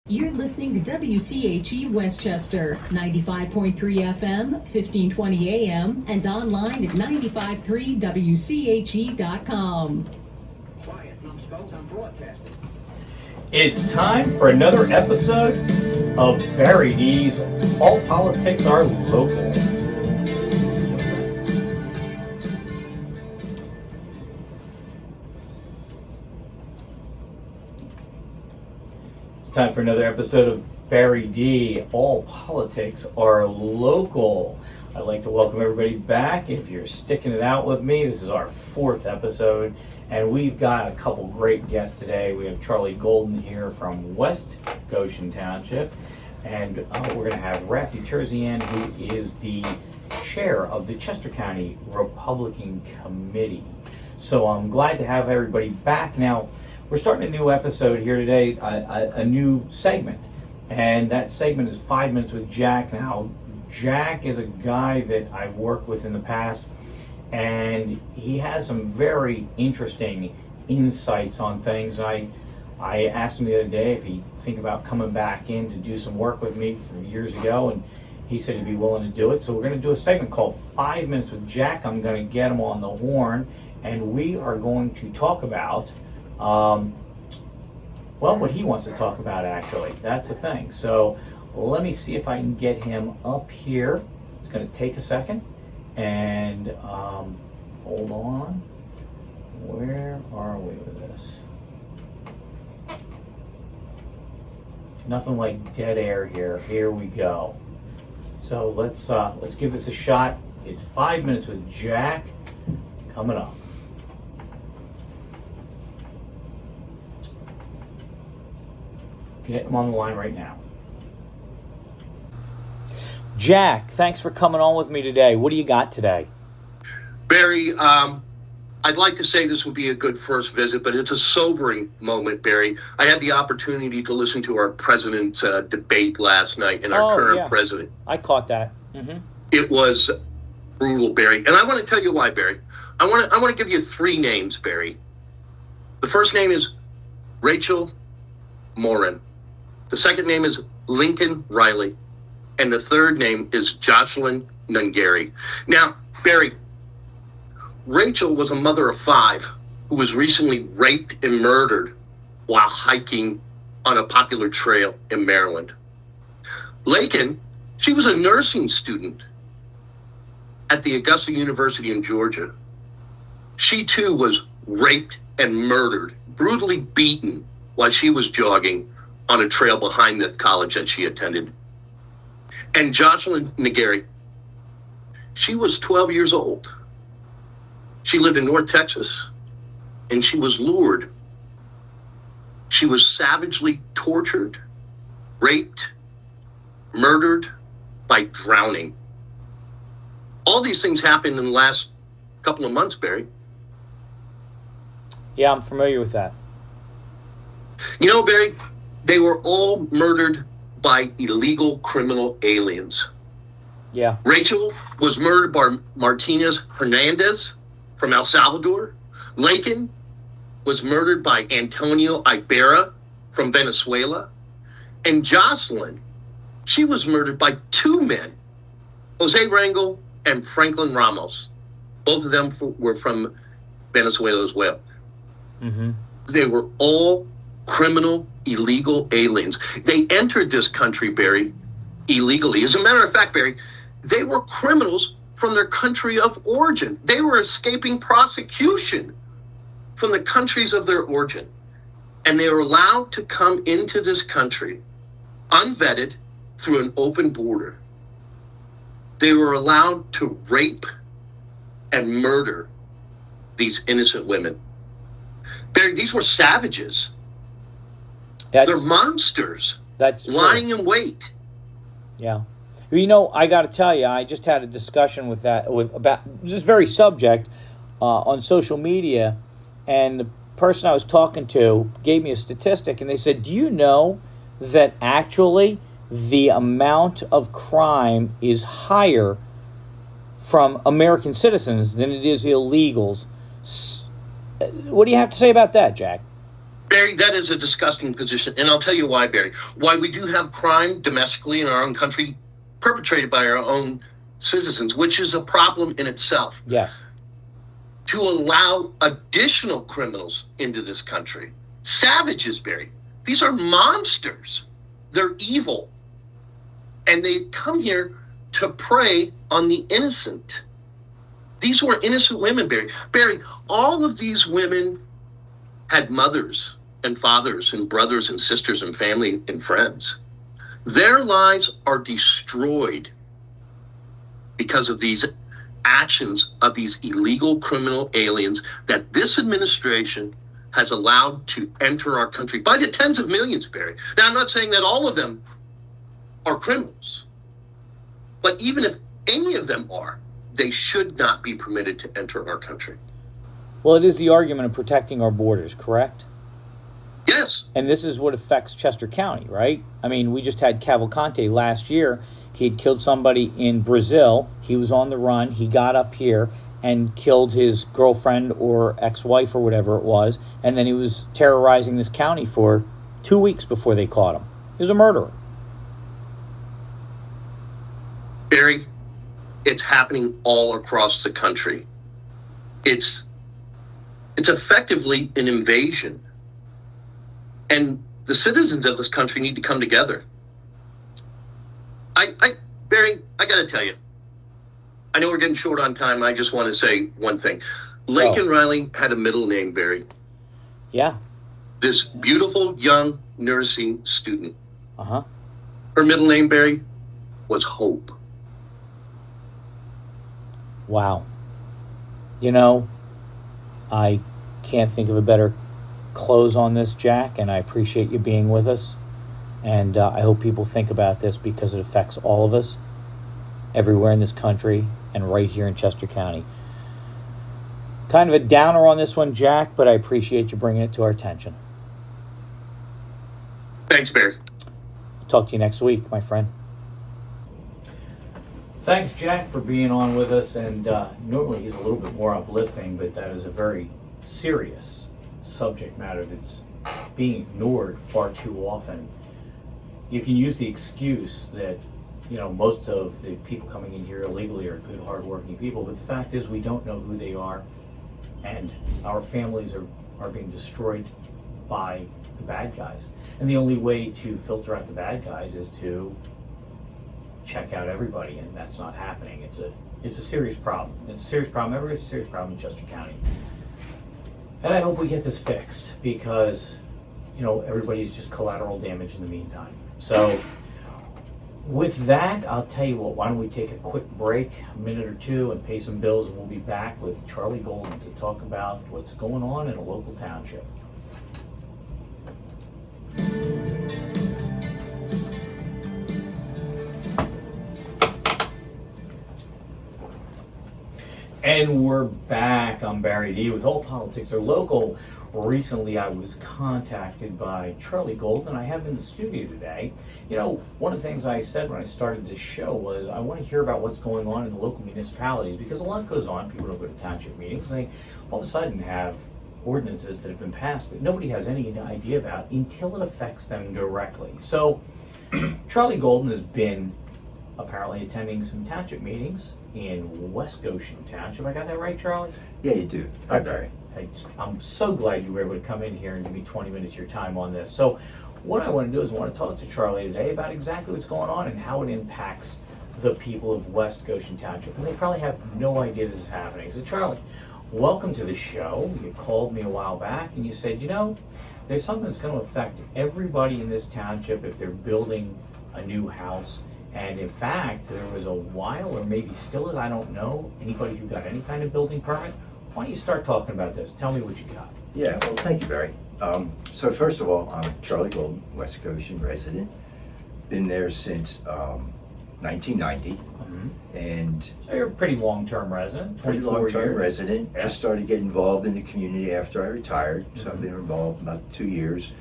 You're listening to WCHE Westchester, 95.3 FM, 1520 AM, and online at 953wche.com. It's time for another episode of Barry Dee's All Politics Are Local. Time for another episode of Barry Dee. All politics are local. I'd like to welcome everybody back. If you're sticking it out with me, this is our fourth episode, and we've got a couple great guests today. We have Charlie Golden here from West Goshen Township, and we're going to have Raffi Terzian, who is the chair of the Chester County Republican Committee. So I'm glad to have everybody back. Now, we're starting a new episode here today, a new segment, and that segment is 5 Minutes with Jack. Now, Jack is a guy that I've worked with in the past, and he has some very interesting insights on things. I asked him the other day if he'd think about coming back in to do some work with me from years ago, and he said he'd be willing to do it. So we're going to do a segment called 5 Minutes with Jack. I'm going to get him on the horn, and we are going to talk about what he wants to talk about, actually. That's the thing. So let me see if I can get him up here. It's going to take a second. And hold on. Where are we with this? Nothing like dead air here. Here we go. So let's give this a shot. It's 5 Minutes with Jack coming up. Get him on the line right now. Jack, thanks for coming on with me today. What do you got today? Barry, I'd like to say this would be a good first visit, but it's a sobering moment, Barry. I had the opportunity to listen to our president's debate last night, and our current president. I caught that. Mm-hmm. It was brutal, Barry. And I want to tell you why, Barry. I want to give you three names, Barry. The first name is Rachel Morin. The second name is Lincoln Riley. And the third name is Jocelyn Nungary. Now, Barry, Rachel was a mother of five who was recently raped and murdered while hiking on a popular trail in Maryland. Lincoln, she was a nursing student at the Augusta University in Georgia. She too was raped and murdered, brutally beaten while she was jogging on a trail behind the college that she attended. And Jocelyn Nungary, she was 12 years old. She lived in North Texas, and she was lured. She was savagely tortured, raped, murdered by drowning. All these things happened in the last couple of months, Barry. Yeah, I'm familiar with that. You know, Barry, they were all murdered by illegal criminal aliens. Yeah. Rachel was murdered by Martinez Hernandez from El Salvador. Lincoln was murdered by Antonio Ibarra from Venezuela. And Jocelyn, she was murdered by two men, Jose Rangel and Franklin Ramos. Both of them were from Venezuela as well. Mm-hmm. They were all criminal, illegal aliens. They entered this country, Barry, illegally. As a matter of fact, Barry, they were criminals from their country of origin. They were escaping prosecution from the countries of their origin. And they were allowed to come into this country unvetted through an open border. They were allowed to rape and murder these innocent women. Barry, these were savages. They're monsters. That's lying in wait. Yeah. You know, I got to tell you, I just had a discussion about this very subject on social media, and the person I was talking to gave me a statistic, and they said, do you know that actually the amount of crime is higher from American citizens than it is illegals? What do you have to say about that, Jack? Barry, that is a disgusting position, and I'll tell you why, Barry. Why we do have crime domestically in our own country perpetrated by our own citizens, which is a problem in itself. Yes. To allow additional criminals into this country. Savages, Barry. These are monsters. They're evil. And they come here to prey on the innocent. These were innocent women, Barry. Barry, all of these women had mothers and fathers and brothers and sisters and family and friends. Their lives are destroyed because of these actions of these illegal criminal aliens that this administration has allowed to enter our country by the tens of millions, Barry. Now, I'm not saying that all of them are criminals, but even if any of them are, they should not be permitted to enter our country. Well, it is the argument of protecting our borders, correct? Yes. And this is what affects Chester County, right? I mean, we just had Cavalcante last year. He had killed somebody in Brazil. He was on the run. He got up here and killed his girlfriend or ex-wife or whatever it was. And then he was terrorizing this county for 2 weeks before they caught him. He was a murderer. Barry, it's happening all across the country. It's effectively an invasion. And the citizens of this country need to come together. Barry, I got to tell you, I know we're getting short on time. I just want to say one thing. Laken Riley had a middle name, Barry. Yeah. This beautiful young nursing student. Uh-huh. Her middle name, Barry, was Hope. Wow. You know, I can't think of a better close on this, Jack, and I appreciate you being with us. And I hope people think about this because it affects all of us everywhere in this country and right here in Chester County. Kind of a downer on this one, Jack, but I appreciate you bringing it to our attention. Thanks, Barry. Talk to you next week, my friend. Thanks, Jack, for being on with us. And normally he's a little bit more uplifting, but that is a very serious subject matter that's being ignored far too often. You can use the excuse that, you know, most of the people coming in here illegally are good, hardworking people, but the fact is we don't know who they are, and our families are being destroyed by the bad guys. And the only way to filter out the bad guys is to check out everybody, and that's not happening. It's a serious problem. It's a serious problem everywhere. It's a serious problem in Chester County. And I hope we get this fixed because, you know, everybody's just collateral damage in the meantime. So with that, I'll tell you what, why don't we take a quick break, a minute or two, and pay some bills, and we'll be back with Charlie Golden to talk about what's going on in a local township. And we're back. I'm Barry Dee with All Politics Are Local. Recently, I was contacted by Charlie Golden. I have him in the studio today. You know, one of the things I said when I started this show was I want to hear about what's going on in the local municipalities because a lot goes on. People don't go to township meetings. They all of a sudden have ordinances that have been passed that nobody has any idea about until it affects them directly. So Charlie Golden has been apparently attending some township meetings in West Goshen Township. I got that right, Charlie? Yeah, you do. Hi, Barry. I'm so glad you were able to come in here and give me 20 minutes of your time on this. So what I want to do is I want to talk to Charlie today about exactly what's going on and how it impacts the people of West Goshen Township. And they probably have no idea this is happening. So Charlie, welcome to the show. You called me a while back and you said, you know, there's something that's going to affect everybody in this township if they're building a new house. And in fact, there was a while, or maybe still is, I don't know, anybody who got any kind of building permit. Why don't you start talking about this? Tell me what you got. Yeah, well, thank you, Barry. So first of all, I'm Charlie Golden, West Goshen resident. Been there since 1990. Mm-hmm. And so you're a pretty long-term resident, 24 pretty long-term years. resident. Yeah. Just started getting involved in the community after I retired. So Mm-hmm. I've been involved about 2 years.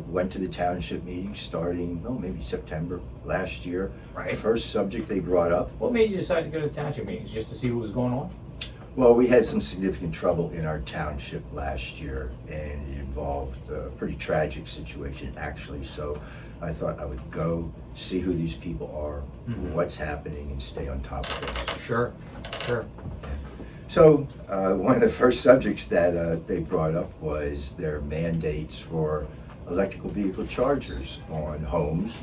Went to the township meeting starting, maybe September last year. Right. First subject they brought up. What made you decide to go to township meetings? Just to see what was going on? Well, we had some significant trouble in our township last year, and it involved a pretty tragic situation, actually. So I thought I would go see who these people are, what's happening, and stay on top of things. Sure. So one of the first subjects that they brought up was their mandates for electrical vehicle chargers on homes,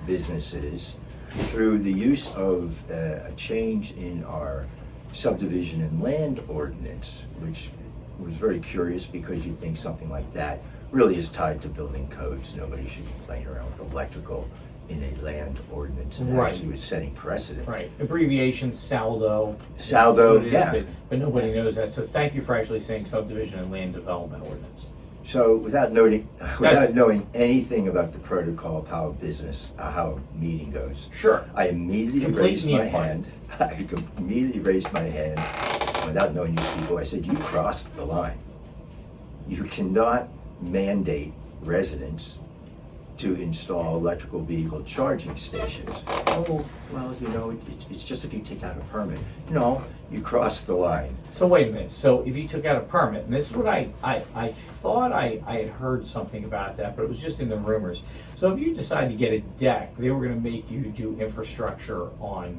businesses, through the use of a change in our subdivision and land ordinance, which was very curious because you think something like that really is tied to building codes. Nobody should be playing around with electrical in a land ordinance, and Right. actually was setting precedent. Right. Abbreviation SALDO. SALDO, Is what it is, yeah. But nobody knows that. So thank you for actually saying subdivision and land development ordinance. So without knowing anything about the protocol of how how a meeting goes, Sure. I immediately Complete raised my neophyte. hand. I immediately raised my hand without knowing these people. I said, "You crossed the line. You cannot mandate residents to install electrical vehicle charging stations." Oh, well, it's just if you take out a permit. No, you crossed the line. So wait a minute. So if you took out a permit, and this is what I thought I had heard something about that, but it was just in the rumors. So if you decide to get a deck, they were going to make you do infrastructure on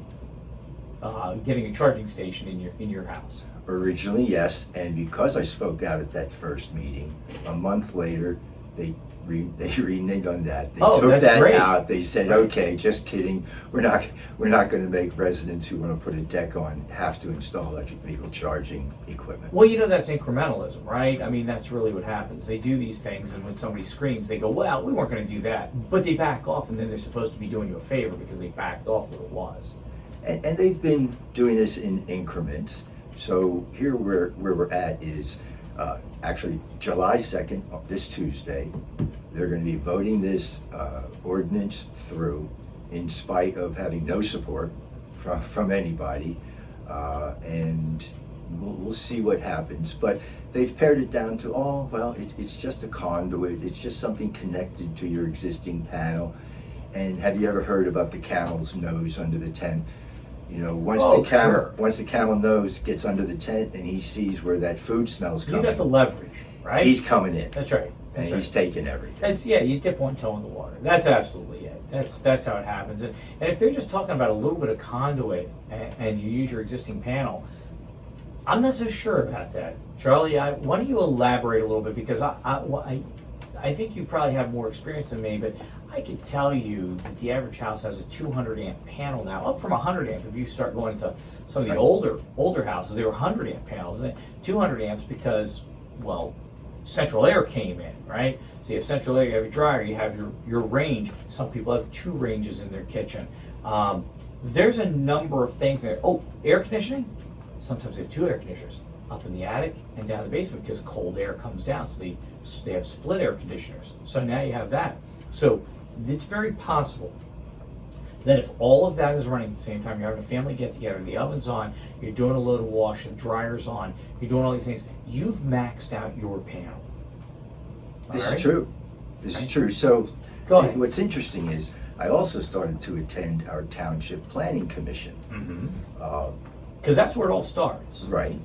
getting a charging station in your house. Originally, yes, and because I spoke out at that first meeting, a month later, they reneged on that. They Oh, took that's that great. out. They said, Right. "Okay, just kidding. We're not going to make residents who want to put a deck on have to install electric vehicle charging equipment." Well, that's incrementalism, right? I mean, that's really what happens. They do these things, and when somebody screams, they go, "Well, we weren't going to do that," but they back off, and then they're supposed to be doing you a favor because they backed off what it was. And they've been doing this in increments. So here where we're at is actually July 2nd, this Tuesday. They're going to be voting this ordinance through in spite of having no support from anybody. And we'll see what happens. But they've pared it down to, it's just a conduit. It's just something connected to your existing panel. And have you ever heard about the camel's nose under the tent? Once the camel nose gets under the tent and he sees where that food smells coming, You got the leverage, right? he's coming in. That's right. And he's taking everything. You dip one toe in the water. That's absolutely it. That's how it happens. And if they're just talking about a little bit of conduit and you use your existing panel, I'm not so sure about that, Charlie. Why don't you elaborate a little bit, because I think you probably have more experience than me, but I could tell you that the average house has a 200 amp panel now, up from 100 amp. If you start going into some of the older houses, they were 100 amp panels. 200 amps because, central air came in, right? So you have central air, you have your dryer, you have your range. Some people have 2 ranges in their kitchen. There's a number of things there. Oh, air conditioning? Sometimes they have 2 air conditioners up in the attic and down the basement because cold air comes down. So they have split air conditioners. So now you have that. So it's very possible that if all of that is running at the same time, you're having a family get together, the oven's on, you're doing a load of wash, the dryer's on, you're doing all these things, you've maxed out your panel. This is true. This is true. So Go ahead. what's interesting is I also started to attend our township planning commission. Because that's where it all starts. Right.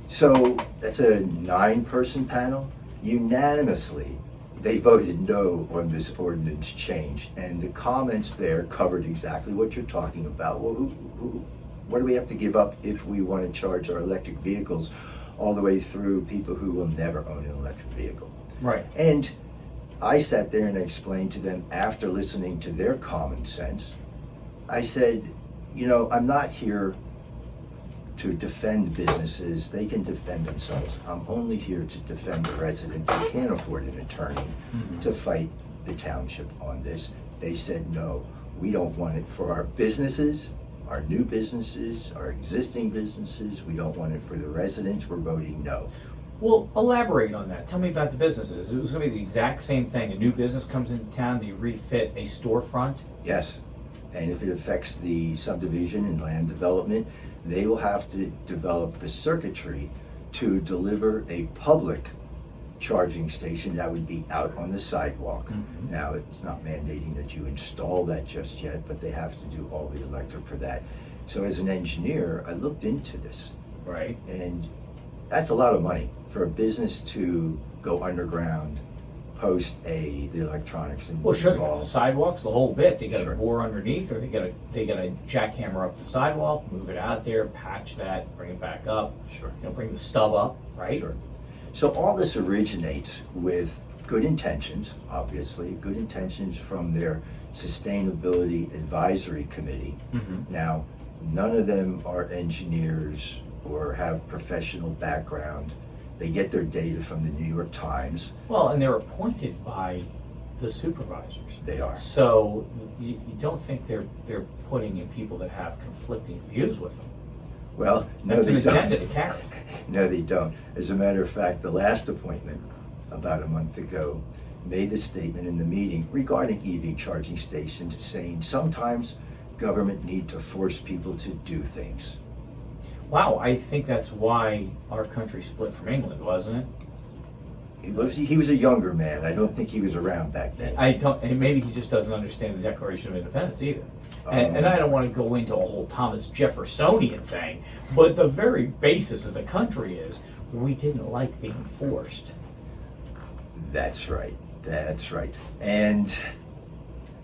So that's a 9-person panel. Unanimously, they voted no on this ordinance change, and the comments there covered exactly what you're talking about. Well, what do we have to give up if we want to charge our electric vehicles, all the way through people who will never own an electric vehicle? Right. And I sat there and explained to them, after listening to their common sense, I said, I'm not here to defend businesses. They can defend themselves. I'm only here to defend the resident who can't afford an attorney to fight the township on this. They said, no, we don't want it for our businesses, our new businesses, our existing businesses. We don't want it for the residents. We're voting no. Well, elaborate on that. Tell me about the businesses. It was going to be the exact same thing. A new business comes into town, do you refit a storefront? Yes. And if it affects the subdivision and land development, they will have to develop the circuitry to deliver a public charging station that would be out on the sidewalk. Now, it's not mandating that you install that just yet, but they have to do all the electric for that. So as an engineer, I looked into this, Right. And that's a lot of money for a business to go underground, post the electronics and Well, sure, all. the sidewalks, the whole bit. They got to Sure. bore underneath, or they got to jackhammer up the sidewalk, move it out there, patch that, bring it back up. Sure. Bring the stub up, right? Sure. So all this originates with good intentions, obviously, good intentions from their Sustainability Advisory Committee. Mm-hmm. Now, none of them are engineers or have professional background. They get their data from the New York Times. Well, and they're appointed by the supervisors. They are. So you don't think they're putting in people that have conflicting views with them. Well, no, That's they an don't. agenda to carry. No, they don't. As a matter of fact, the last appointment, about a month ago, made the statement in the meeting regarding EV charging stations, saying sometimes government need to force people to do things. Wow, I think that's why our country split from England, wasn't it? He was a younger man. I don't think he was around back then. I don't, and maybe he just doesn't understand the Declaration of Independence either. And I don't want to go into a whole Thomas Jeffersonian thing, but the very basis of the country is we didn't like being forced. That's right. That's right. And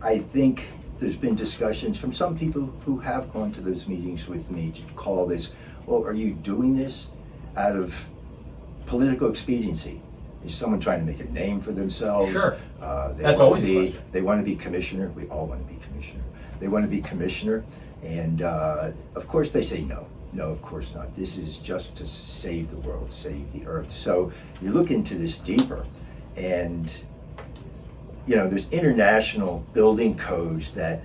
I think there's been discussions from some people who have gone to those meetings with me to call this, well, are you doing this out of political expediency? Is someone trying to make a name for themselves? Sure. They That's wanna always the be, question. They want to be commissioner. We all want to be commissioner. They want to be commissioner. And of course they say no. No, of course not. This is just to save the world, save the earth. So you look into this deeper, and there's international building codes that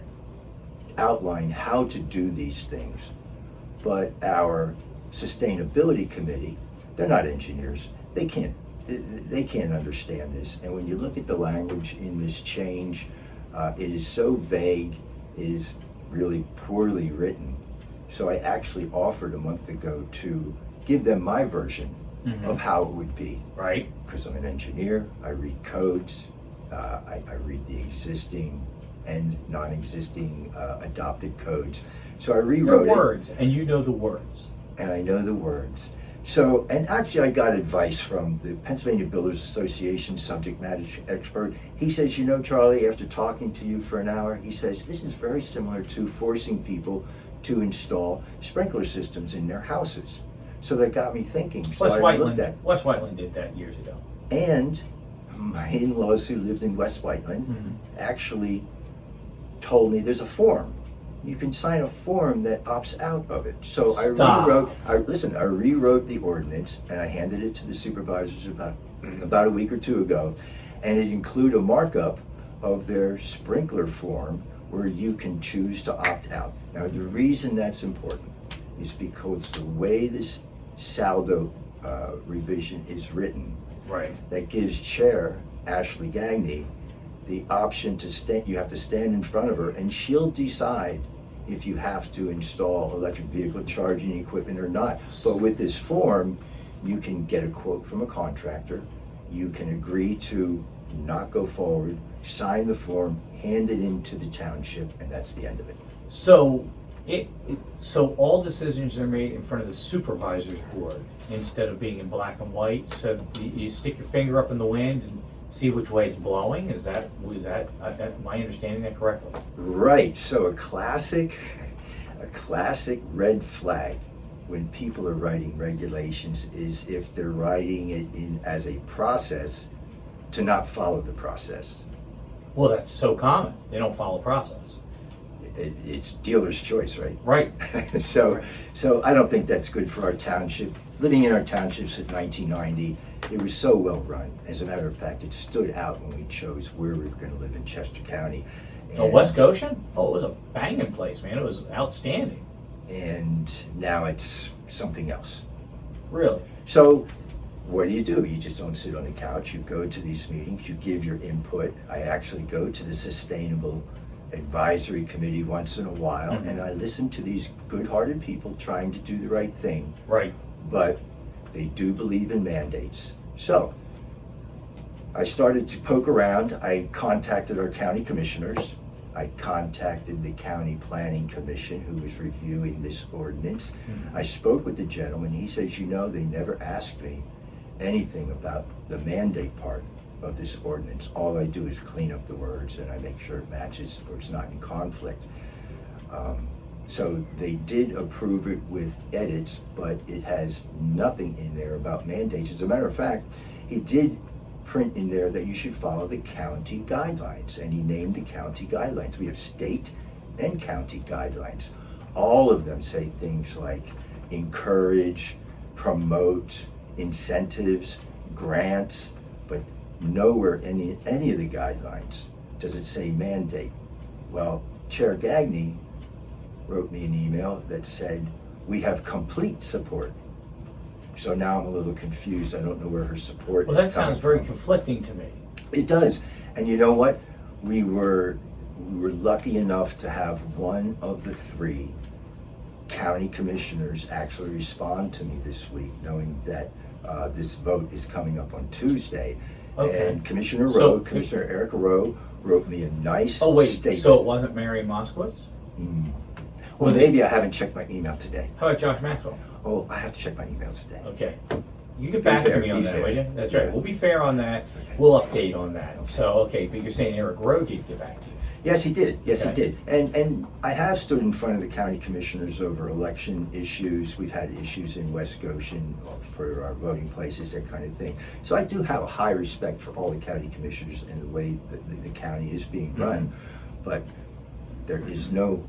outline how to do these things. But our sustainability committee, they're not engineers. They can't understand this. And when you look at the language in this change, it is so vague. It is really poorly written. So I actually offered a month ago to give them my version of how it would be. Right. Because I'm an engineer, I read codes, I read the existing and non-existing adopted codes. So I They're rewrote words, and you know the words. and I know the words. So, and actually I got advice from the Pennsylvania Builders Association subject matter expert. He says, Charlie, after talking to you for an hour, he says, this is very similar to forcing people to install sprinkler systems in their houses. So that got me thinking. So West I looked at, Whiteland did that years ago. and my in-laws who lived in West Whiteland actually told me there's a form. You can sign a form that opts out of it. So Stop. I rewrote the ordinance and I handed it to the supervisors about a week or two ago, and it included a markup of their sprinkler form where you can choose to opt out. Now the reason that's important is because the way this SALDO revision is written, Right. that gives Chair Ashley Gagne the option to stand. You have to stand in front of her, and she'll decide if you have to install electric vehicle charging equipment or not. But with this form, you can get a quote from a contractor. You can agree to not go forward, sign the form, hand it into the township, and that's the end of it. So so all decisions are made in front of the supervisor's board instead of being in black and white. So you stick your finger up in the wind and see which way it's blowing. Is that am I understanding that correctly? Right. So a classic red flag when people are writing regulations is if they're writing it in as a process to not follow the process. Well, that's so common. They don't follow process. It's dealer's choice, right? Right. So I don't think that's good for our township. Living in our townships since 1990, it was so well run. As a matter of fact, it stood out when we chose where we were going to live in Chester County. West Goshen? Oh, it was a banging place, man. It was outstanding. And now it's something else. Really? So what do? You just don't sit on the couch. You go to these meetings, you give your input. I actually go to the Sustainable Advisory Committee once in a while, and I listen to these good-hearted people trying to do the right thing. Right. But they do believe in mandates. So I started to poke around. I contacted our county commissioners, I contacted the County Planning Commission who was reviewing this ordinance. I spoke with the gentleman. He says, you know, they never asked me anything about the mandate part of this ordinance. All I do is clean up the words and I make sure it matches or it's not in conflict. So they did approve it with edits, but it has nothing in there about mandates. As a matter of fact, he did print in there that you should follow the county guidelines, and he named the county guidelines. We have state and county guidelines. All of them say things like encourage, promote, incentives, grants, but nowhere in any of the guidelines does it say mandate. Well, Chair Gagné wrote me an email that said, we have complete support. So now I'm a little confused. I don't know where her support is coming from. Well, that sounds very conflicting to me. It does. And you know what? We were lucky enough to have one of the 3 county commissioners actually respond to me this week, knowing that this vote is coming up on Tuesday. Okay. And Commissioner Erica Rowe, wrote me a nice statement. So it wasn't Mary Moskowitz? Well, maybe I haven't checked my email today. How about Josh Maxwell? Oh, I have to check my email today. Okay. You get back to me on that, will you? That's right. We'll be fair on that. Okay. We'll update on that. So, okay, but you're saying Eric Rowe did get back to you. Yes, he did. Yes, Okay. he did. And I have stood in front of the county commissioners over election issues. We've had issues in West Goshen for our voting places, that kind of thing. So I do have a high respect for all the county commissioners and the way that the county is being run. But there is no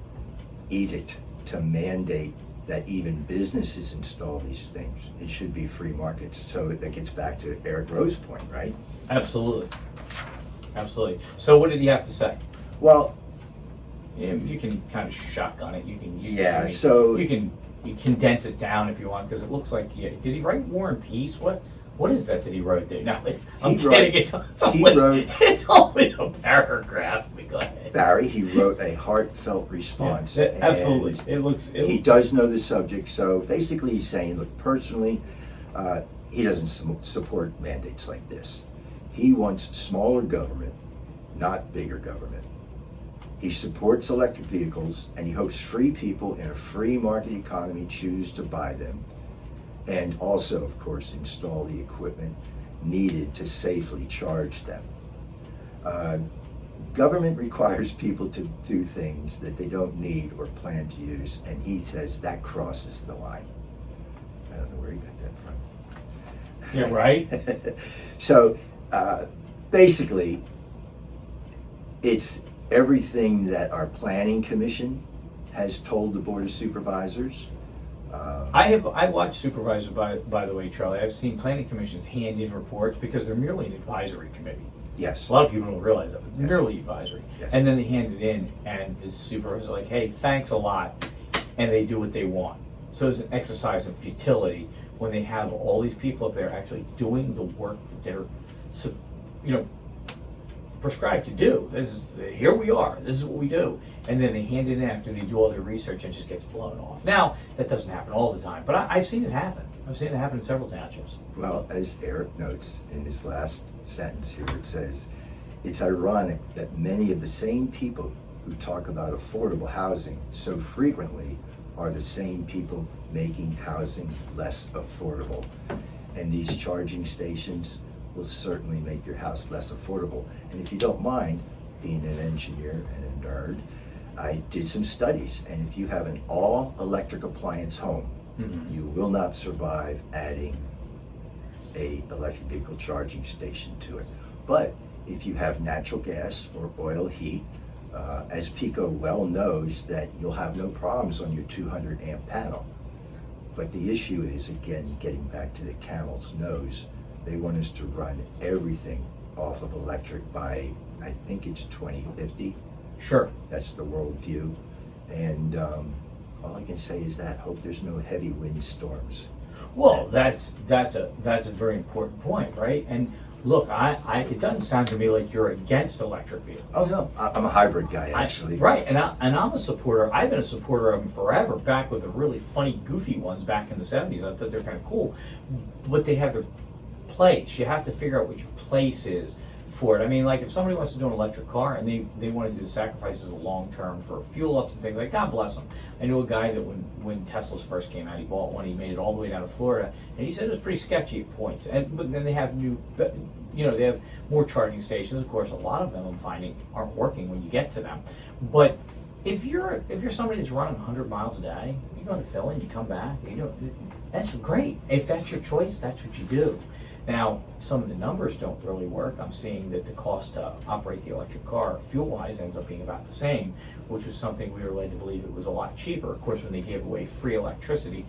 edict to mandate that even businesses install these things. It should be free markets. So that gets back to Eric Rowe's point, right? Absolutely. Absolutely. So what did he have to say? Well, Yeah, you can kind of shotgun it. You can you condense it down if you want, because it looks like, yeah, did he write War and Peace? What is that he wrote there? No, I'm kidding. It's only a paragraph. But go ahead. Barry, he wrote a heartfelt response. Yeah, absolutely. He does know the subject, so basically he's saying, look, personally, he doesn't support mandates like this. He wants smaller government, not bigger government. He supports electric vehicles, and he hopes free people in a free market economy choose to buy them, and also, of course, install the equipment needed to safely charge them. Government requires people to do things that they don't need or plan to use, and he says that crosses the line. I don't know where he got that from. Yeah, right? So, basically, it's everything that our planning commission has told the Board of Supervisors. I watched supervisors, by the way, Charlie. I've seen planning commissions hand in reports because they're merely an advisory committee. Yes. A lot of people don't realize that, but merely advisory. Yes. And then they hand it in, and the supervisor's like, hey, thanks a lot, and they do what they want. So it's an exercise of futility when they have all these people up there actually doing the work that they're, prescribed to do. Here we are. This is what we do. And then they hand it in after they do all their research and it just gets blown off. Now, that doesn't happen all the time, but I've seen it happen. I've seen it happen in several townships. Well, as Eric notes in his last sentence here, it says, it's ironic that many of the same people who talk about affordable housing so frequently are the same people making housing less affordable. And these charging stations will certainly make your house less affordable. And if you don't mind, being an engineer and a nerd, I did some studies, and if you have an all-electric appliance home, you will not survive adding a electric vehicle charging station to it. But if you have natural gas or oil heat, as Pico well knows, that you'll have no problems on your 200 amp panel. But the issue is, again, getting back to the camel's nose, they want us to run everything off of electric by, I think it's 2050. Sure. That's the world view. And all I can say is that hope there's no heavy windstorms. Well, that's a very important point, right? And look, it doesn't sound to me like you're against electric vehicles. Oh no, I'm a hybrid guy actually. Right, and I'm a supporter. I've been a supporter of them forever. Back with the really funny, goofy ones back in the '70s. I thought they're kind of cool, but they have their place. You have to figure out what your place is for it. I mean, like if somebody wants to do an electric car and they want to do the sacrifices long term for fuel ups and things, like God bless them. I knew a guy that when Teslas first came out, he bought one. He made it all the way down to Florida, and he said it was pretty sketchy at points. But then they have they have more charging stations. Of course, a lot of them I'm finding aren't working when you get to them. But if you're somebody that's running 100 miles a day, you go to Philly and you come back, that's great. If that's your choice, that's what you do. Now, some of the numbers don't really work. I'm seeing that the cost to operate the electric car, fuel-wise, ends up being about the same, which was something we were led to believe it was a lot cheaper. Of course, when they gave away free electricity,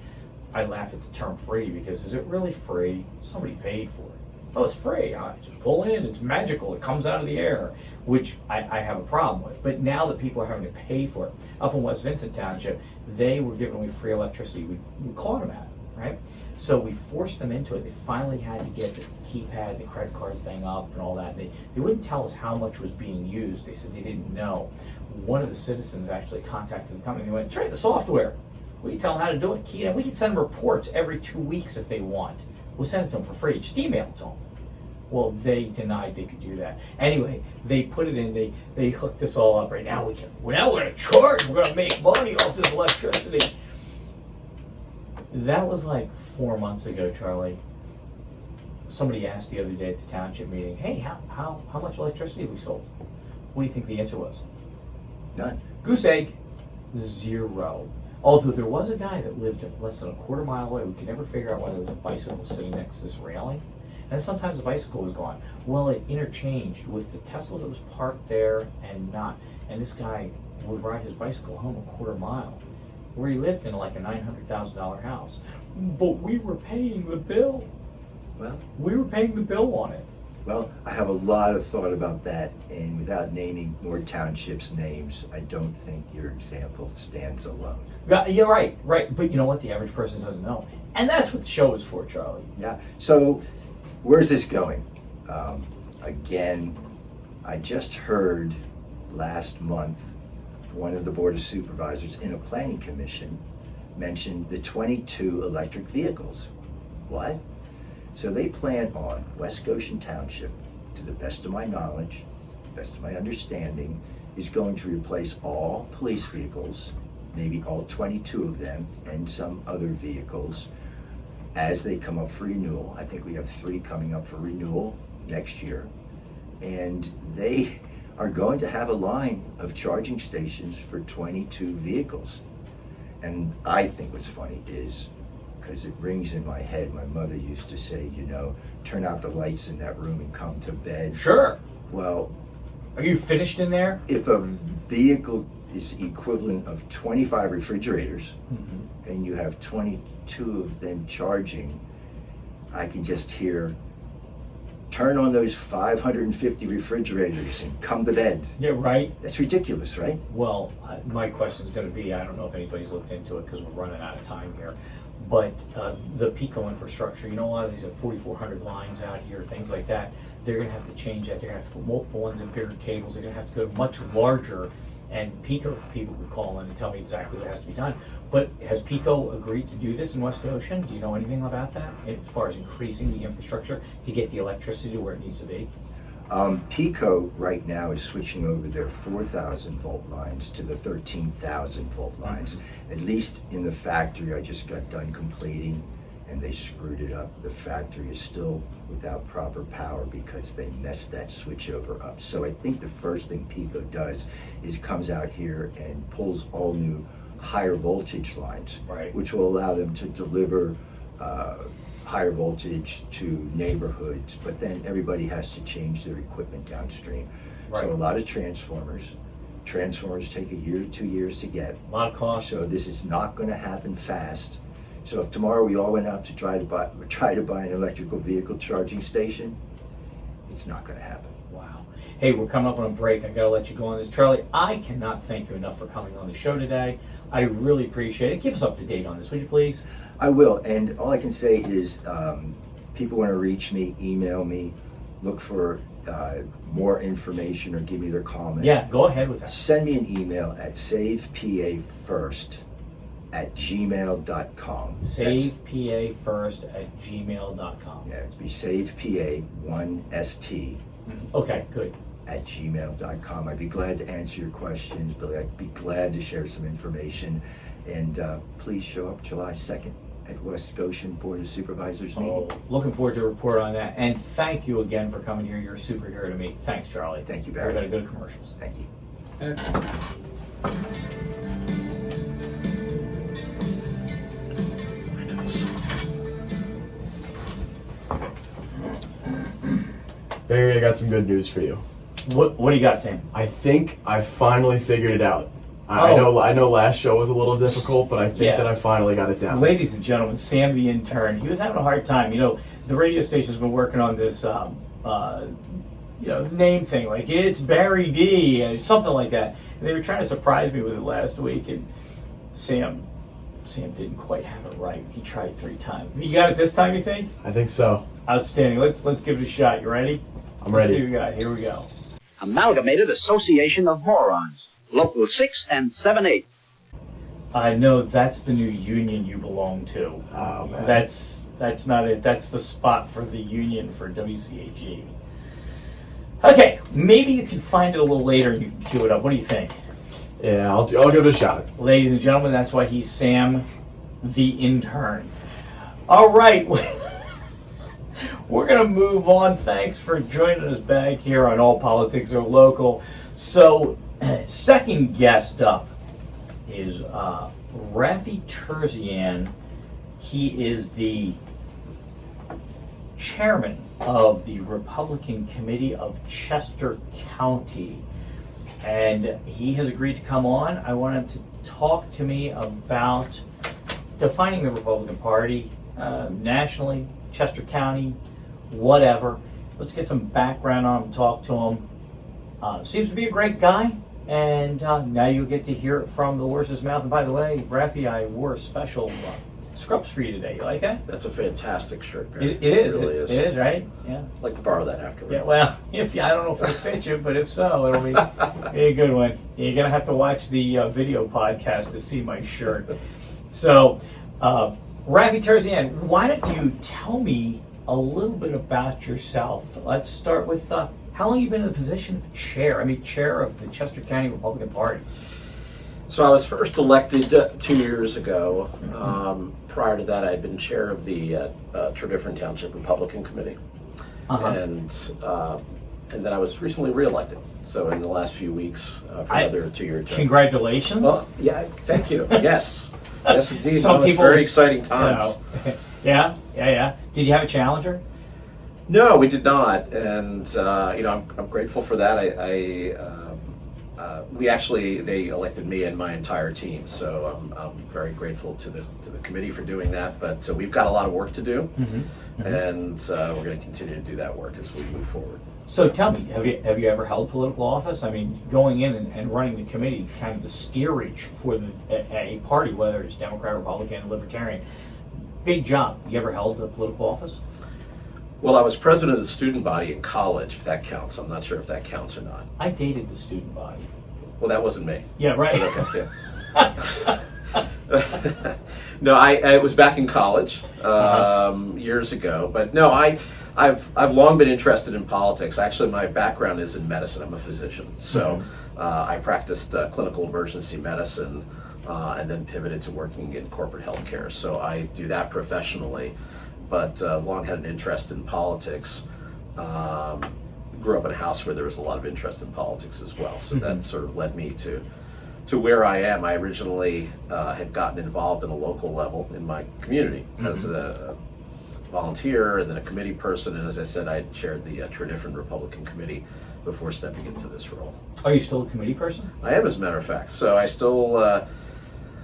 I laugh at the term free because is it really free? Somebody paid for it. Oh, it's free. I just pull in. It's magical. It comes out of the air, which I have a problem with. But now that people are having to pay for it, up in West Vincent Township, they were giving away free electricity. We caught them at it, right? So we forced them into it. They finally had to get the keypad, the credit card thing up and all that. They wouldn't tell us how much was being used. They said they didn't know. One of the citizens actually contacted the company. They went, "Trade the software. We tell them how to do it. Key, and we can send them reports every 2 weeks if they want. We'll send it to them for free. Just email it to them." Well, they denied they could do that. Anyway, they put it in. They hooked this all up. Right now we're going to charge. We're going to make money off this electricity. That was like 4 months ago, Charlie. Somebody asked the other day at the township meeting, "Hey, how much electricity have we sold?" What do you think the answer was? None. Goose egg, 0. Although there was a guy that lived less than a quarter mile away. We could never figure out why there was a bicycle sitting next to this railing. And sometimes the bicycle was gone. Well, it interchanged with the Tesla that was parked there and not. And this guy would ride his bicycle home a quarter mile, where he lived in like a $900,000 house. But we were paying the bill. Well, We were paying the bill on it. Well, I have a lot of thought about that, and without naming more townships' names, I don't think your example stands alone. Yeah, right. But you know what? The average person doesn't know. And that's what the show is for, Charlie. Yeah, so where's this going? Again, I just heard last month one of the Board of Supervisors in a planning commission mentioned the 22 electric vehicles. What? So they plan on West Goshen Township, to the best of my knowledge, best of my understanding, is going to replace all police vehicles, maybe all 22 of them, and some other vehicles as they come up for renewal. I think we have 3 coming up for renewal next year. And they are going to have a line of charging stations for 22 vehicles. And I think what's funny is, because it rings in my head, my mother used to say, turn out the lights in that room and come to bed. Sure. Well, Are you finished in there? if a vehicle is equivalent of 25 refrigerators, and you have 22 of them charging, I can just hear, turn on those 550 refrigerators and come to bed. Yeah, right. That's ridiculous, right? Well, my question is going to be, I don't know if anybody's looked into it because we're running out of time here, but the Pico infrastructure, a lot of these are 4,400 lines out here, things like that. They're going to have to change that. They're going to have to put multiple ones in bigger cables. They're going to have to go much larger, and Pico people could call in and tell me exactly what has to be done. But has Pico agreed to do this in West Goshen? Do you know anything about that as far as increasing the infrastructure to get the electricity to where it needs to be? Pico right now is switching over their 4,000 volt lines to the 13,000 volt lines. At least in the factory I just got done completing, and they screwed it up. The factory is still without proper power because they messed that switchover up. So I think the first thing Pico does is comes out here and pulls all new higher voltage lines, Right. which will allow them to deliver higher voltage to neighborhoods, but then everybody has to change their equipment downstream. Right. So a lot of transformers take a year to 2 years to get. A lot of cost. So this is not going to happen fast. So if tomorrow we all went out to try to buy an electrical vehicle charging station, it's not going to happen. Wow. Hey, we're coming up on a break. I gotta let you go on this. Charlie, I cannot thank you enough for coming on the show today. I really appreciate it. Keep us up to date on this, would you please? I will, and all I can say is people want to reach me, email me, look for more information or give me their comment. Yeah, go ahead with that. Send me an email at savepafirst@gmail.com. SavePA1st@gmail.com. Yeah, it'd be SavePA1ST Okay, good. at gmail.com. I'd be glad to answer your questions, Billy. I'd be glad to share some information. And please show up July 2nd at West Goshen Board of Supervisors meeting. Oh, looking forward to a report on that. And thank you again for coming here. You're a superhero to me. Thanks, Charlie. Thank you, We're Barry. going to go to commercials. Thank you. Barry, I got some good news for you. What do you got, Sam? I think I finally figured it out. Oh. I know last show was a little difficult, but I think Yeah. that I finally got it down. Ladies and gentlemen, Sam the intern, he was having a hard time. You know, the radio station's been working on this, name thing, like it's Barry Dee, or something like that. And they were trying to surprise me with it last week, and Sam didn't quite have it right. He tried 3 times. You got it this time, you think? I think so. Outstanding. Let's give it a shot. You ready? I'm Let's ready. see what we got. Here we go. Amalgamated Association of Morons, Local 6 and 7/8. I know that's the new union you belong to. Oh, man. That's not it. That's the spot for the union for WCAG. Okay, maybe you can find it a little later and you can cue it up. What do you think? Yeah, I'll give it a shot. Ladies and gentlemen, that's why he's Sam the intern. All right. We're going to move on. Thanks for joining us back here on All Politics Are Local. So, second guest up is Raffi Terzian. He is the chairman of the Republican Committee of Chester County. And he has agreed to come on. I want him to talk to me about defining the Republican Party nationally, Chester County, whatever. Let's get some background on him, talk to him. Seems to be a great guy, and now you'll get to hear it from the horse's mouth. And by the way, Raffi, I wore a special scrubs for you today. You like that? That's a fantastic shirt, Barry. It is. It really is. It is, right? Yeah. I'd like to borrow that afterward. Yeah, well, I don't know if it'll fit you, but if so, it'll be a good one. You're going to have to watch the video podcast to see my shirt. So, Raffi Terzian, why don't you tell me a little bit about yourself? Let's start with how long have you been in the position of chair? Chair of the Chester County Republican Party. So I was first elected 2 years ago. Prior to that, I had been chair of the Tredyffrin Township Republican Committee. Uh-huh. And then I was recently reelected. So in the last few weeks for another 2-year term. Congratulations. Well, yeah, thank you. Yes. Yes, indeed. Some It's people- very exciting times. Yeah. Did you have a challenger? No, we did not, and I'm grateful for that. They elected me and my entire team, so I'm very grateful to the committee for doing that. But we've got a lot of work to do, and we're going to continue to do that work as we move forward. So tell me, have you ever held political office? Going in and running the committee, kind of the steerage for a party, whether it's Democrat, Republican, Libertarian, big job. You ever held a political office? Well, I was president of the student body in college, if that counts. I'm not sure if that counts or not. I dated the student body. Well, that wasn't me. Yeah, right. Okay, yeah. No, I was back in college years ago, but no, I've long been interested in politics. Actually, my background is in medicine. I'm a physician, so I practiced clinical emergency medicine and then pivoted to working in corporate healthcare. So I do that professionally, but long had an interest in politics. Grew up in a house where there was a lot of interest in politics as well, so that sort of led me to where I am. I originally had gotten involved in a local level in my community as a volunteer and then a committee person, and as I said, I chaired the Tredyffrin Republican Committee before stepping into this role. Are you still a committee person? I am, as a matter of fact. So I still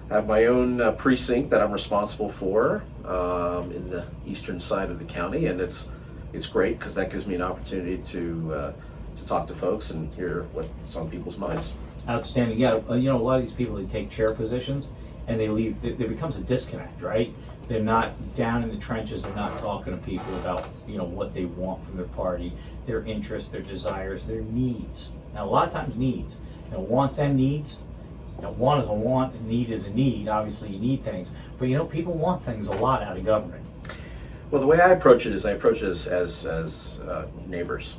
have my own precinct that I'm responsible for in the eastern side of the county, and it's great because that gives me an opportunity to talk to folks and hear what's on people's minds. Outstanding. Yeah, a lot of these people, they take chair positions and they leave. There becomes a disconnect, right? They're not down in the trenches. They're not talking to people about what they want from their party, their interests, their desires, their needs. Now, a lot of times needs, wants and needs. Want is a want, and need is a need. Obviously, you need things, but people want things a lot out of government. Well, the way I approach it is as neighbors.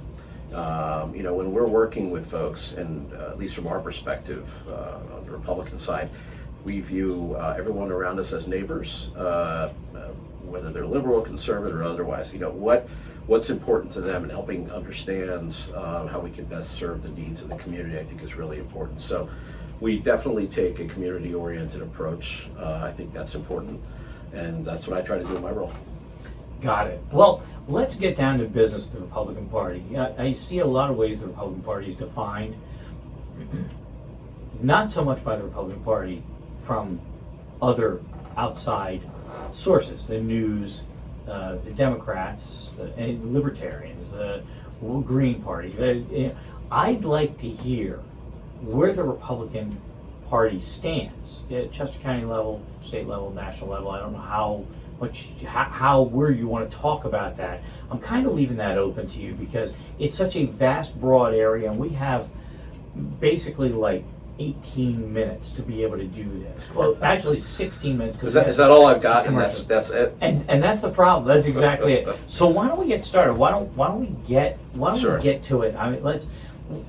When we're working with folks, and at least from our perspective on the Republican side, we view everyone around us as neighbors, whether they're liberal, conservative, or otherwise. What's important to them, and helping understand how we can best serve the needs of the community, I think is really important. So we definitely take a community-oriented approach. I think that's important, and that's what I try to do in my role. Got it. Well, let's get down to business of the Republican Party. I see a lot of ways the Republican Party is defined, not so much by the Republican Party from other outside sources, the news, the Democrats, the Libertarians, the Green Party. I'd like to hear where the Republican Party stands at Chester County level, state level, national level. I don't know where you want to talk about that. I'm kind of leaving that open to you because it's such a vast, broad area, and we have basically like 18 minutes to be able to do this. Well, actually 16 minutes. Is that all I've got? And that's it. And that's the problem. That's exactly it. So why don't we get started? Why don't we get to it? I mean,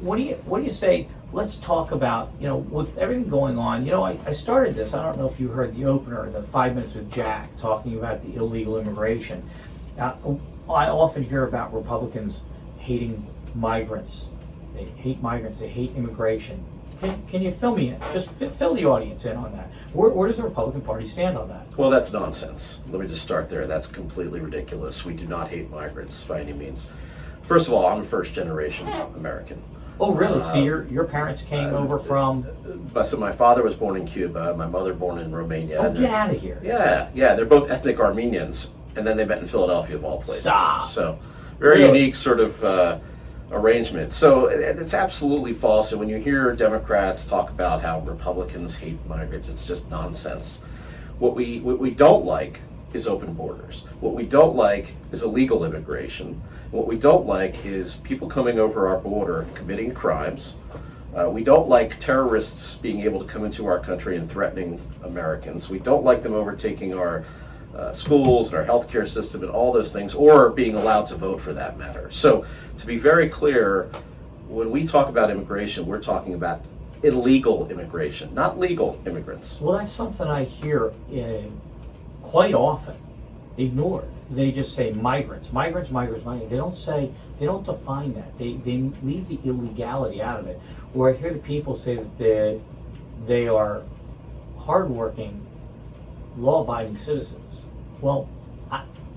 what do you say? Let's talk about, with everything going on, I started this, I don't know if you heard the opener, the 5 minutes with Jack, talking about the illegal immigration. I often hear about Republicans hating migrants. They hate migrants, they hate immigration. Can you fill me in? Just fill the audience in on that. Where does the Republican Party stand on that? Well, that's nonsense. Let me just start there. That's completely ridiculous. We do not hate migrants by any means. First of all, I'm a first-generation American. Oh, really? So your parents came over from... So my father was born in Cuba, my mother born in Romania. Oh, get out of here. Yeah. They're both ethnic Armenians, and then they met in Philadelphia, of all places. Stop. So, very unique sort of arrangement. So, it's absolutely false. And when you hear Democrats talk about how Republicans hate migrants, it's just nonsense. What we don't like is open borders. What we don't like is illegal immigration. What we don't like is people coming over our border committing crimes. We don't like terrorists being able to come into our country and threatening Americans. We don't like them overtaking our schools and our healthcare system and all those things, or being allowed to vote for that matter. So, to be very clear, when we talk about immigration, we're talking about illegal immigration, not legal immigrants. Well, that's something I hear quite often ignored. They just say migrants. They don't define that. They leave the illegality out of it. Where I hear the people say that they are hardworking, law-abiding citizens. Well,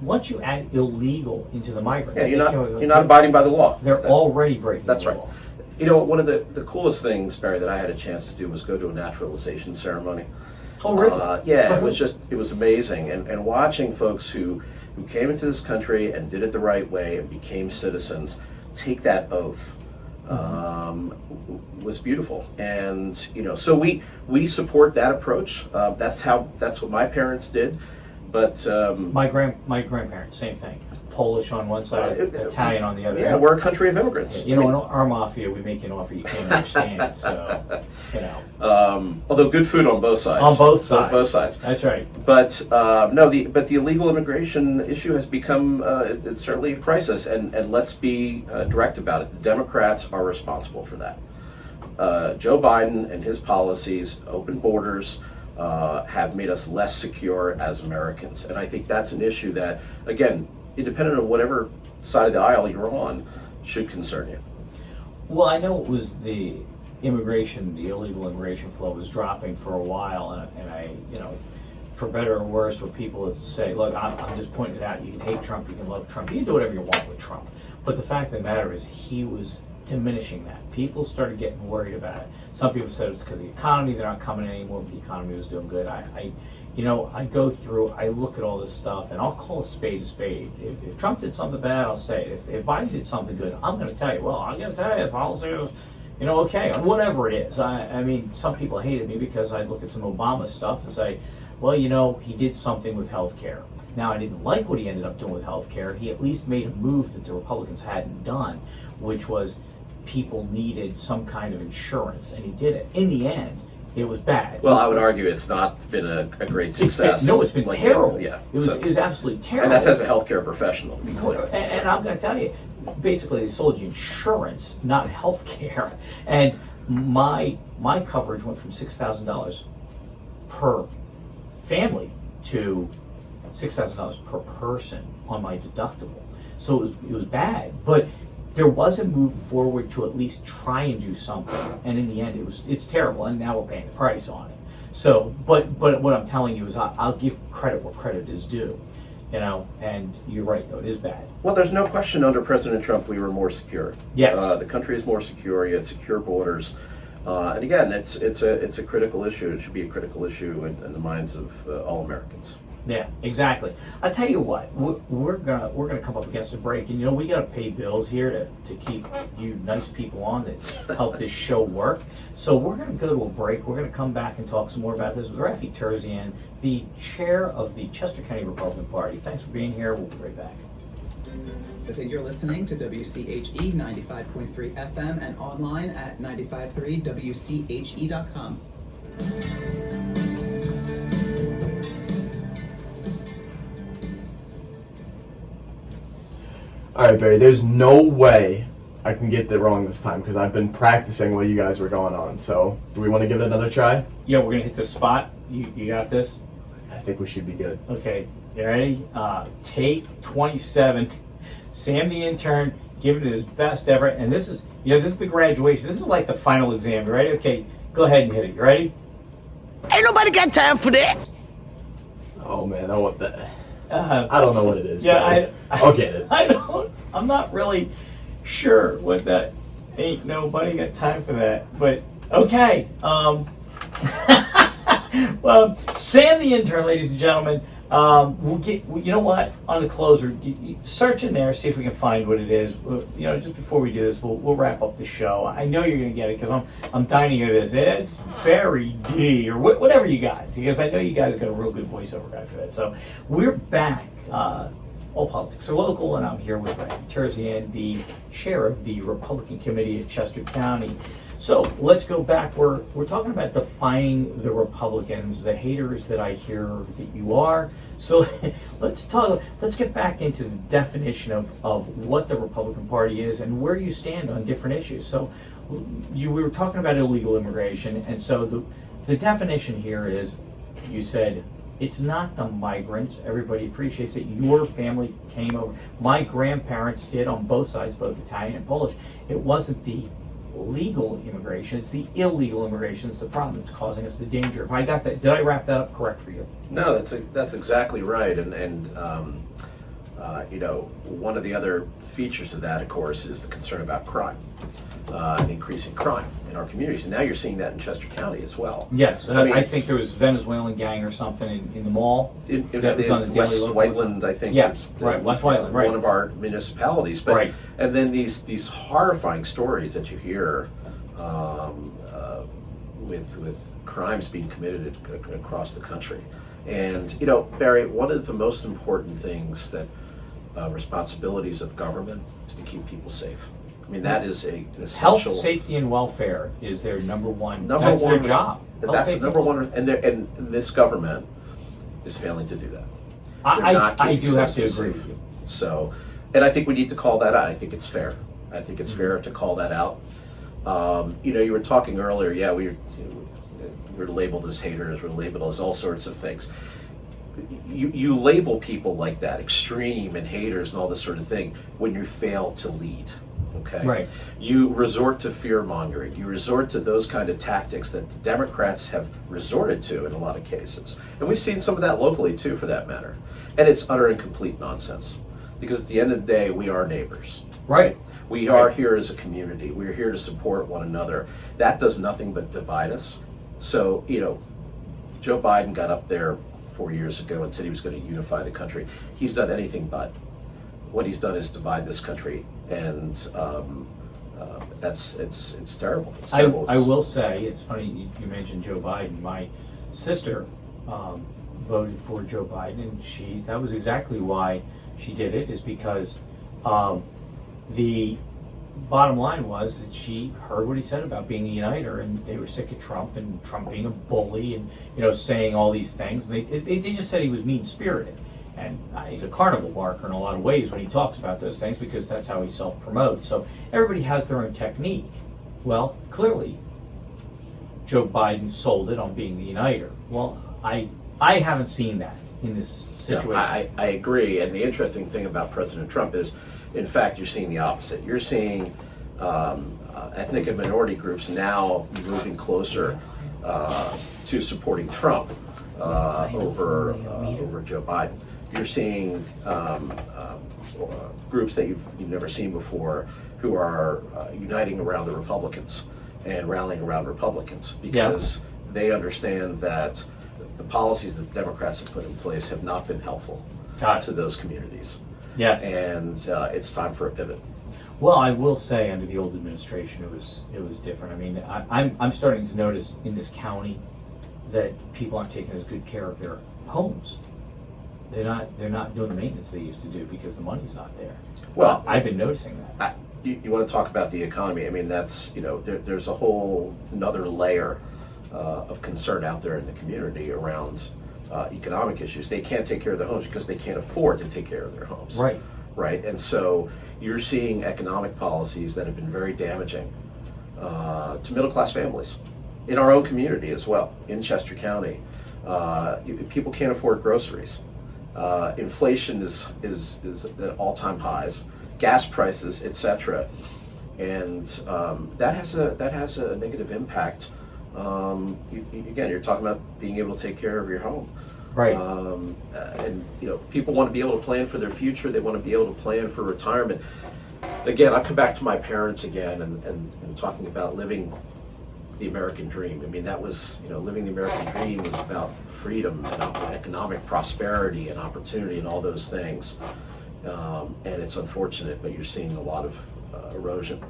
once you add illegal into the migrant, you're not abiding by the law. They're already breaking the law. That's right. One of the coolest things, Barry, that I had a chance to do was go to a naturalization ceremony. Oh, really? It was amazing. And watching folks who came into this country and did it the right way and became citizens take that oath was beautiful. And, so we support that approach. That's what my parents did. But my grandparents, same thing. Polish on one side, Italian on the other. Yeah, we're a country of immigrants. In our mafia, we make an offer you can't understand. So, although good food on both sides. On both sides. That's right. But the illegal immigration issue has become it's certainly a crisis, and let's be direct about it. The Democrats are responsible for that. Joe Biden and his policies, open borders, have made us less secure as Americans, and I think that's an issue that, again, independent of whatever side of the aisle you're on, should concern you. Well, I know it was the illegal immigration flow was dropping for a while, and I, for better or worse, where people say, look, I'm just pointing it out, you can hate Trump, you can love Trump, you can do whatever you want with Trump. But the fact of the matter is, he was diminishing that. People started getting worried about it. Some people said it's because of the economy, they're not coming anymore, but the economy was doing good. I go through, I look at all this stuff, and I'll call a spade a spade. If Trump did something bad, I'll say it. If Biden did something good, I'm going to tell you, well, I'm going to tell you, the policy was, okay, whatever it is. I mean, some people hated me because I look at some Obama stuff and say, well, he did something with health care. Now, I didn't like what he ended up doing with health care. He at least made a move that the Republicans hadn't done, which was people needed some kind of insurance, and he did it. In the end, it was bad. Well, I would argue it's not been a great success. It's been terrible. Yeah, it was absolutely terrible. And that's as a healthcare professional, to be clear. And I'm going to tell you, basically they sold you insurance, not health care. And my coverage went from $6,000 per family to $6,000 per person on my deductible. So it was bad, but there was a move forward to at least try and do something. And in the end, it's terrible, and now we're paying the price on it. So, but what I'm telling you is I'll give credit where credit is due, you know. And you're right, though, it is bad. Well, there's no question under President Trump we were more secure. Yes, the country is more secure. You had secure borders, and again, it's a critical issue. It should be a critical issue in the minds of all Americans. Yeah, exactly. I'll tell you what, we're gonna come up against a break, and you know we gotta pay bills here to keep you nice people on that help this show work. So we're gonna go to a break. We're gonna come back and talk some more about this with Raffi Terzian, the chair of the Chester County Republican Party. Thanks for being here. We'll be right back. You're listening to WCHE 95.3 FM and online at 953wche.com. All right, Barry, there's no way I can get that wrong this time because I've been practicing while you guys were going on. So, do we want to give it another try? Yeah, we're gonna hit the spot. You got this? I think we should be good. Okay, you ready? Take 27. Sam the intern giving it his best effort, and this is the graduation. This is like the final exam. You ready? Okay, go ahead and hit it. You ready? Ain't nobody got time for that. Oh man, I want that. I don't know what it is. Yeah, I'll get it. I'm not really sure what that. Ain't nobody got time for that. But okay. Well, Sam the intern, ladies and gentlemen. We'll get. You know what? On the closer, search in there, see if we can find what it is. You know, just before we do this, we'll wrap up the show. I know you're gonna get it because I'm dying to hear this. It's Barry Dee or whatever you got, because I know you guys got a real good voiceover guy for that. So we're back. All politics are local, and I'm here with Raffi Terzian, the chair of the Republican Committee at Chester County. So let's go back. We're talking about defining the Republicans, the haters that I hear that you are. So let's get back into the definition of what the Republican Party is and where you stand on different issues. So we were talking about illegal immigration, and so the definition here is, you said, it's not the migrants. Everybody appreciates that your family came over. My grandparents did on both sides, both Italian and Polish. It wasn't the legal immigration, it's the illegal immigration that's the problem that's causing us the danger. If I got that, did I wrap that up correct for you? No, that's exactly right, and you know, one of the other features of that, of course, is the concern about crime, and increasing crime in our communities, and now you're seeing that in Chester County as well. Yes, I mean, I think there was a Venezuelan gang or something in the mall that was on the West Daily Local. Whiteland, I think. Yeah, right, West Whiteland, right. One of our municipalities, but right. And then these horrifying stories that you hear with crimes being committed across the country. And you know, Barry, one of the most important things that responsibilities of government is to keep people safe. I mean, that is an essential. Health, safety, and welfare is their number one. That's their job. That's the number one, and this government is failing to do that. I do have to agree with you. So, and I think we need to call that out. I think it's fair. I think it's fair to call that out. You know, you were talking earlier. Yeah, we're labeled as haters. We're labeled as all sorts of things. You label people like that, extreme and haters and all this sort of thing, when you fail to lead. Okay. Right. You resort to fear mongering. You resort to those kind of tactics that the Democrats have resorted to in a lot of cases, and we've seen some of that locally too, for that matter. And it's utter and complete nonsense, because at the end of the day, we are neighbors. Right. We are here as a community. We're here to support one another. That does nothing but divide us. So, you know, Joe Biden got up there 4 years ago and said he was going to unify the country. He's done anything but. What he's done is divide this country, and it's terrible. It's terrible. I will say, it's funny you mentioned Joe Biden. My sister voted for Joe Biden, and that was exactly why she did it, is because the bottom line was that she heard what he said about being a uniter, and they were sick of Trump and Trump being a bully and, you know, saying all these things. And they just said he was mean-spirited. And he's a carnival barker in a lot of ways when he talks about those things, because that's how he self-promotes. So everybody has their own technique. Well, clearly, Joe Biden sold it on being the uniter. Well, I haven't seen that in this situation. No, I agree. And the interesting thing about President Trump is, in fact, you're seeing the opposite. You're seeing ethnic and minority groups now moving closer to supporting Trump over Joe Biden. You're seeing groups that you've never seen before who are uniting around the Republicans and rallying around Republicans because they understand that the policies that the Democrats have put in place have not been helpful to those communities. Yes. And it's time for a pivot. Well, I will say under the old administration it was different. I mean, I'm starting to notice in this county that people aren't taking as good care of their homes. They're not doing the maintenance they used to do because the money's not there. Well, I've been noticing that. You want to talk about the economy? I mean, that's there's a whole another layer of concern out there in the community around economic issues. They can't take care of their homes because they can't afford to take care of their homes. Right. Right. And so you're seeing economic policies that have been very damaging to middle class families in our own community as well, in Chester County. People can't afford groceries. Inflation is at all-time highs. Gas prices, etc., and that has a negative impact. Again, you're talking about being able to take care of your home, right? And people want to be able to plan for their future. They want to be able to plan for retirement. Again, I come back to my parents again, and talking about living the American dream. I mean, that was living the American dream was about freedom and economic prosperity and opportunity and all those things. And it's unfortunate, but you're seeing a lot of erosion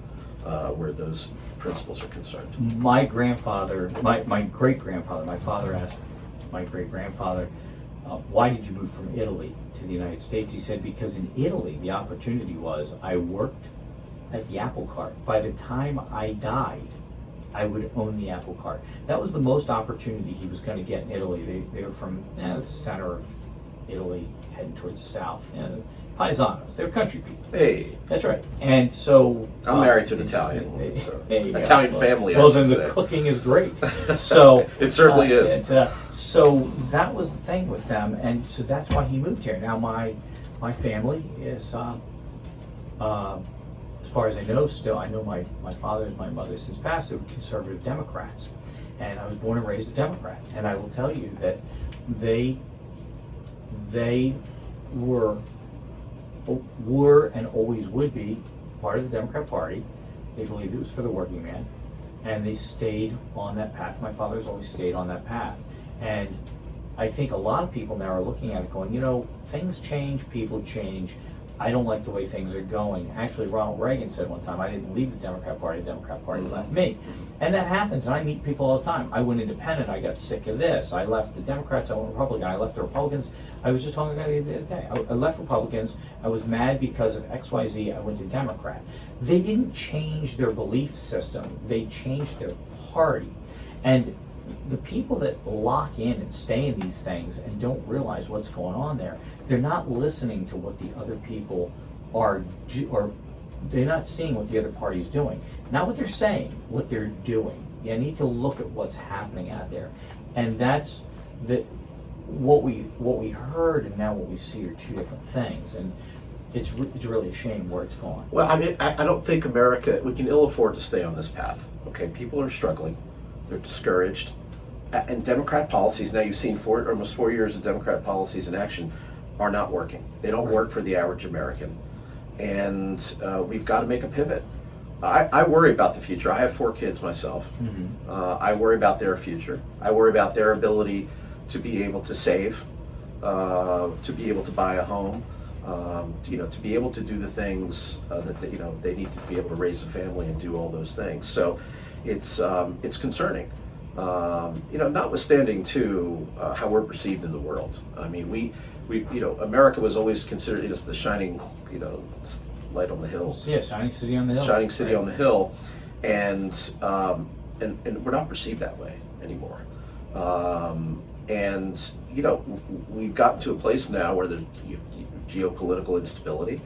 where those principles are concerned. My grandfather, my great-grandfather, my father asked my great-grandfather, why did you move from Italy to the United States? He said, because in Italy, the opportunity was I worked at the apple cart. By the time I died, I would own the apple cart. That was the most opportunity he was going to get in Italy. They were from the center of Italy, heading towards the south. Paisanos, they were country people. Hey, that's right. And so I'm married to an Italian woman, so Italian family. Well, then the cooking is great. So it certainly is. So that was the thing with them, and so that's why he moved here. Now my family is, as far as I know, still I know my father and my mother since passed. They were conservative Democrats, and I was born and raised a Democrat. And I will tell you that they were and always would be part of the Democrat Party. They believed it was for the working man, and they stayed on that path. My father's always stayed on that path, and I think a lot of people now are looking at it going, things change, people change. I don't like the way things are going. Actually, Ronald Reagan said one time, I didn't leave the Democrat Party left me. And that happens, and I meet people all the time. I went independent, I got sick of this. I left the Democrats, I went Republican. I left the Republicans. I was just talking about it the other day. I left Republicans, I was mad because of XYZ, I went to Democrat. They didn't change their belief system, they changed their party. And the people that lock in and stay in these things and don't realize what's going on there, they're not listening to what the other people are, or they're not seeing what the other party's doing. Not what they're saying, what they're doing. You need to look at what's happening out there. And that's what we heard and now what we see are two different things. And it's really a shame where it's going. Well, I mean, I don't think America, we can ill afford to stay on this path. Okay, people are struggling. They're discouraged. And Democrat policies, now you've seen almost 4 years of Democrat policies in action, are not working. They don't work for the average American. And we've got to make a pivot. I worry about the future. I have 4 kids myself. Mm-hmm. I worry about their future. I worry about their ability to be able to save, to be able to buy a home, to be able to do the things that they need to be able to raise a family and do all those things. So it's concerning. Notwithstanding too how we're perceived in the world. I mean, we America was always considered the shining light on the hill. Yeah, shining city on the hill. Shining city on the hill, and we're not perceived that way anymore. And we've gotten to a place now where there's geopolitical instability.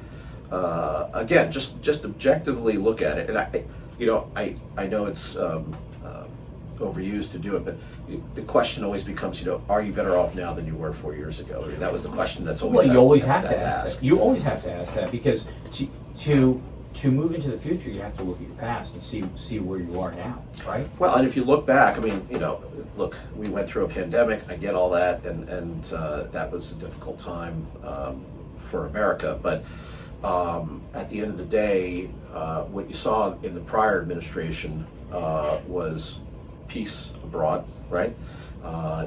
Again, just objectively look at it, and I know it's overused to do it, but the question always becomes, are you better off now than you were 4 years ago? I mean, that was the question that's always. Well, you always have to ask that. You always have to ask that, because to move into the future, you have to look at your past and see where you are now, right? Well, and if you look back, I mean, look, we went through a pandemic. I get all that, and that was a difficult time for America. But at the end of the day, what you saw in the prior administration was peace abroad, right?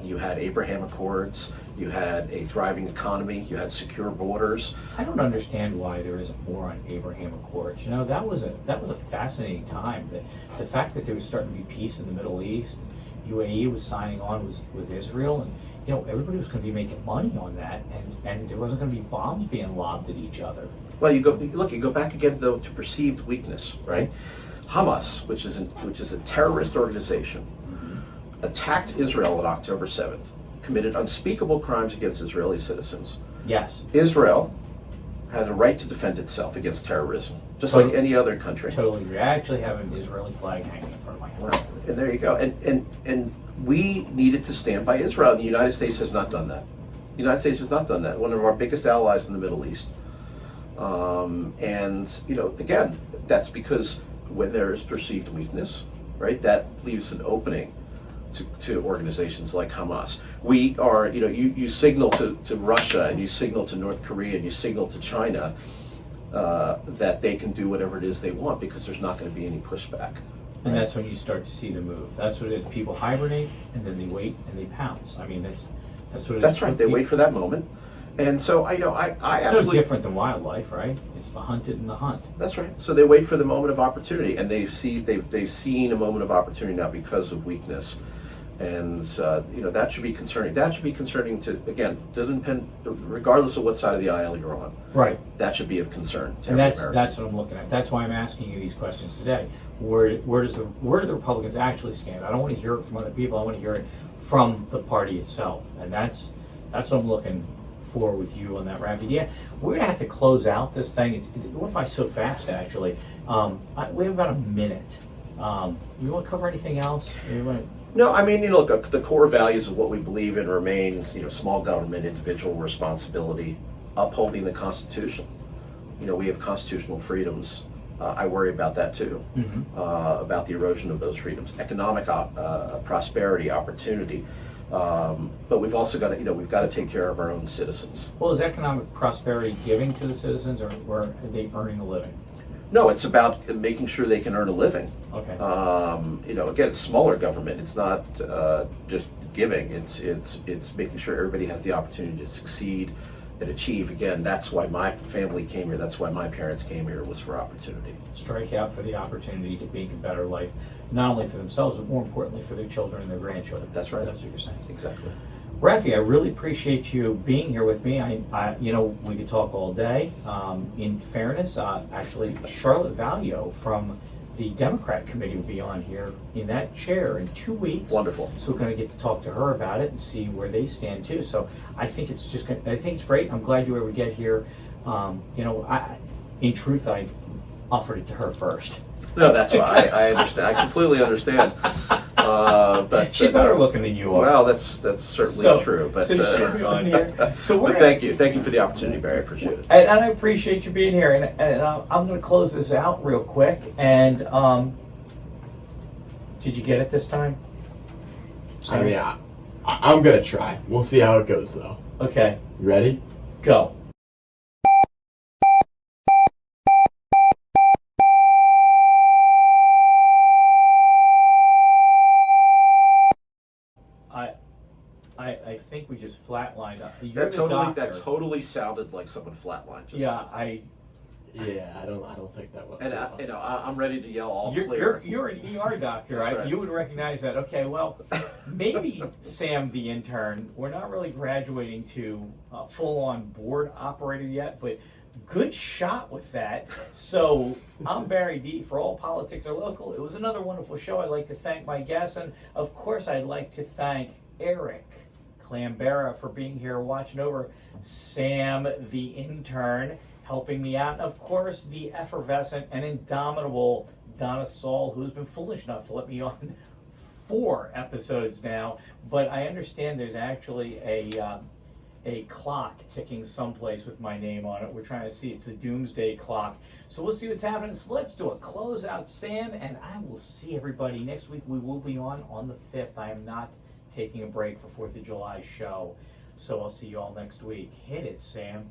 You had Abraham Accords, you had a thriving economy, you had secure borders. I don't understand why there isn't more on Abraham Accords. That was a fascinating time. The fact that there was starting to be peace in the Middle East, UAE was signing on with Israel, and everybody was going to be making money on that, and there wasn't going to be bombs being lobbed at each other. Well, you go back again though to perceived weakness, right? Hamas, which is a terrorist organization, attacked Israel on October 7th, committed unspeakable crimes against Israeli citizens. Yes. Israel has a right to defend itself against terrorism, just like any other country. Totally agree. I actually have an Israeli flag hanging in front of my house. Well, and there you go. And we needed to stand by Israel, and the United States has not done that. The United States has not done that. One of our biggest allies in the Middle East. Again, that's because when there is perceived weakness, right, that leaves an opening to organizations like Hamas. We are, you signal to Russia, and you signal to North Korea, and you signal to China that they can do whatever it is they want, because there's not going to be any pushback. And that's when you start to see the move. That's what it is. People hibernate, and then they wait, and they pounce. I mean, that's what it is. That's right. They wait for that moment. And so I it's absolutely, no different than wildlife, right? It's the hunted and the hunt. That's right. So they wait for the moment of opportunity, and they've seen a moment of opportunity now because of weakness, and that should be concerning. That should be concerning to, again, doesn't depend, regardless of what side of the aisle you're on. Right. That should be of concern to and every American. That's what I'm looking at. That's why I'm asking you these questions today. Where do the Republicans actually stand? I don't want to hear it from other people. I want to hear it from the party itself, and that's what I'm looking for with you on that, Raffi. Yeah, we're gonna have to close out this thing. It went by so fast, actually. We have about a minute. You want to cover anything else? No, I mean, look, the core values of what we believe in remain, small government, individual responsibility, upholding the Constitution. We have constitutional freedoms. I worry about that too, about the erosion of those freedoms, economic prosperity, opportunity. But we've also got to, we've got to take care of our own citizens. Well, is economic prosperity giving to the citizens, or are they earning a living? No, it's about making sure they can earn a living. Okay. Again, it's smaller government. It's not just giving. It's making sure everybody has the opportunity to succeed and achieve. Again, that's why my family came here. That's why my parents came here, was for opportunity. Strike out for the opportunity to make a better life, not only for themselves, but more importantly for their children and their grandchildren. That's right. That's what you're saying. Exactly. Raffi, I really appreciate you being here with me. We could talk all day. In fairness, actually, Charlotte Valio from the Democrat committee will be on here in that chair in 2 weeks. Wonderful. So we're going to get to talk to her about it and see where they stand too. So I think it's great. I'm glad you were able to get here. In truth, I offered it to her first. No, that's why I understand. I completely understand. But she's better looking than you are. Well, that's certainly true. But so she'll be on here. So thank you for the opportunity, Barry. I appreciate it. And I appreciate you being here. And I'm going to close this out real quick. And did you get it this time? I mean, I'm going to try. We'll see how it goes, though. Okay. You ready? Go. I think we just flatlined. That totally sounded like someone flatlined. I don't think that was. And I'm ready to yell all clear. You're an ER doctor, right? Right? You would recognize that. Okay, well, maybe Sam the intern. We're not really graduating to full-on board operator yet, but good shot with that. So I'm Barry Dee for All Politics Are Local. It was another wonderful show. I'd like to thank my guests, and of course, I'd like to thank Eric Clambera for being here, watching over, Sam the intern helping me out, and of course the effervescent and indomitable Donna Saul, who's been foolish enough to let me on 4 episodes now. But I understand there's actually a clock ticking someplace with my name on it. We're trying to see. It's a doomsday clock. So we'll see what's happening. So let's do a closeout, Sam, and I will see everybody next week. We will be on the 5th. I am not taking a break for 4th of July show. So I'll see you all next week. Hit it, Sam.